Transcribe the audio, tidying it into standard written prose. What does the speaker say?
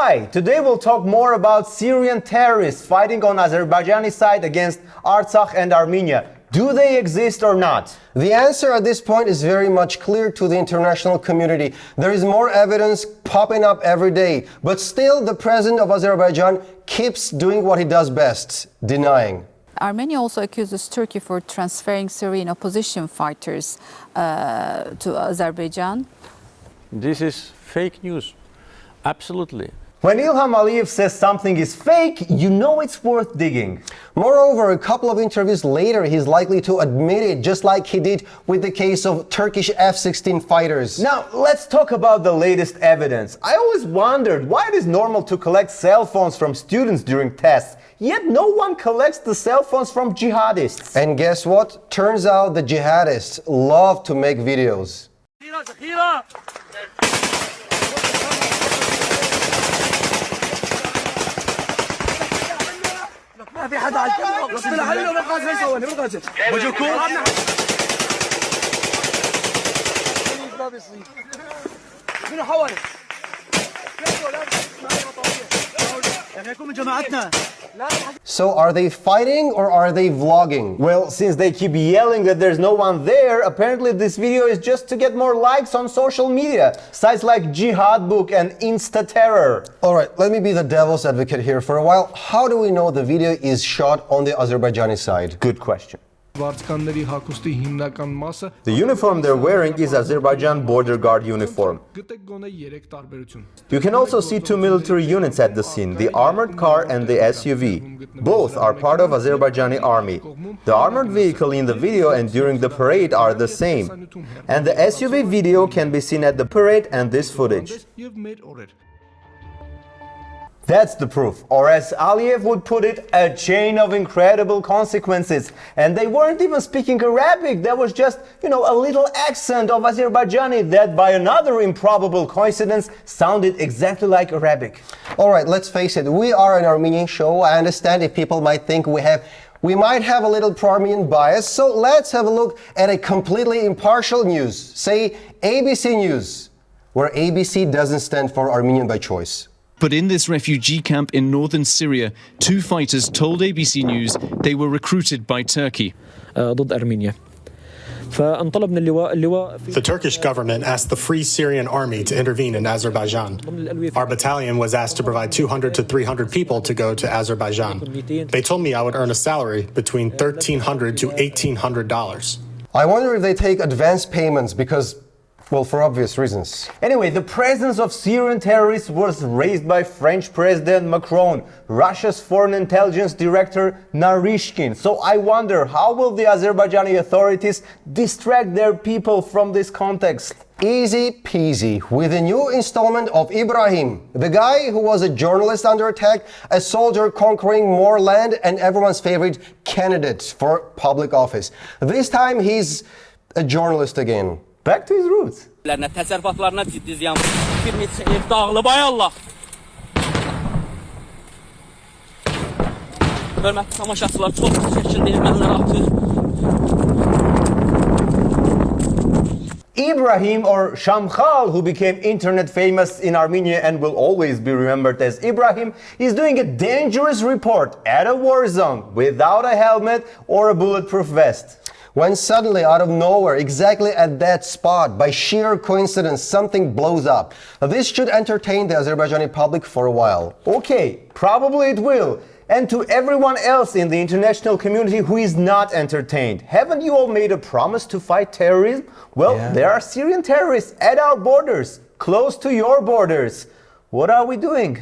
Hi, today we'll talk more about Syrian terrorists fighting on Azerbaijani side against Artsakh and Armenia. Do they exist or not? The answer at this point is very much clear to the international community. There is more evidence popping up every day, but still the president of Azerbaijan keeps doing what he does best, denying. Armenia also accuses Turkey for transferring Syrian opposition fighters to Azerbaijan. This is fake news, absolutely. When Ilham Aliyev says something is fake, you know it's worth digging. Moreover, a couple of interviews later, he's likely to admit it, just like he did with the case of Turkish F-16 fighters. Now, let's talk about the latest evidence. I always wondered why it is normal to collect cell phones from students during tests, yet no one collects the cell phones from jihadists. And guess what? Turns out the jihadists love to make videos. So are they fighting or are they vlogging? Well, since they keep yelling that there's no one there, apparently this video is just to get more likes on social media. Sites like Jihad Book and Insta Terror. Alright, let me be the devil's advocate here for a while. How do we know the video is shot on the Azerbaijani side? Good question. The The uniform they're wearing is Azerbaijan border guard uniform. You can also see two military units at the scene, the armored car and the SUV. Both are part of Azerbaijani army. The armored vehicle in the video and during the parade are the same. And the SUV video can be seen at the parade and this footage. That's the proof, or as Aliyev would put it, a chain of incredible consequences. And they weren't even speaking Arabic, there was just, a little accent of Azerbaijani that by another improbable coincidence sounded exactly like Arabic. Alright, let's face it, we are an Armenian show. I understand if people might think we might have a little pro-Armenian bias, so let's have a look at a completely impartial news, say ABC News, where ABC doesn't stand for Armenian by choice. But in this refugee camp in northern Syria, two fighters told ABC News they were recruited by Turkey. ضد أرمينيا. فانطلبنا اللواء The Turkish government asked the Free Syrian Army to intervene in Azerbaijan. Our battalion was asked to provide 200 to 300 people to go to Azerbaijan. They told me I would earn a salary between $1,300 to $1,800. I wonder if they take advance payments because, well, for obvious reasons. Anyway, the presence of Syrian terrorists was raised by French President Macron, Russia's foreign intelligence director Narishkin. So I wonder, how will the Azerbaijani authorities distract their people from this context? Easy peasy, with a new installment of Ibrahim, the guy who was a journalist under attack, a soldier conquering more land, and everyone's favorite candidate for public office. This time he's a journalist again. Back to his roots. Təsərrüfatlarına ciddi ziyan. Bir neçə ev dağılıb, ay Allah. Hörmətli tamaşaçılar, çox çəkin ermənilər atır. Ibrahim, or Shamkhal, who became internet famous in Armenia and will always be remembered as Ibrahim, is doing a dangerous report at a war zone without a helmet or a bulletproof vest. When suddenly, out of nowhere, exactly at that spot, by sheer coincidence, something blows up. This should entertain the Azerbaijani public for a while. Okay, probably it will. And to everyone else in the international community who is not entertained, haven't you all made a promise to fight terrorism? Well, there are Syrian terrorists at our borders, close to your borders. What are we doing?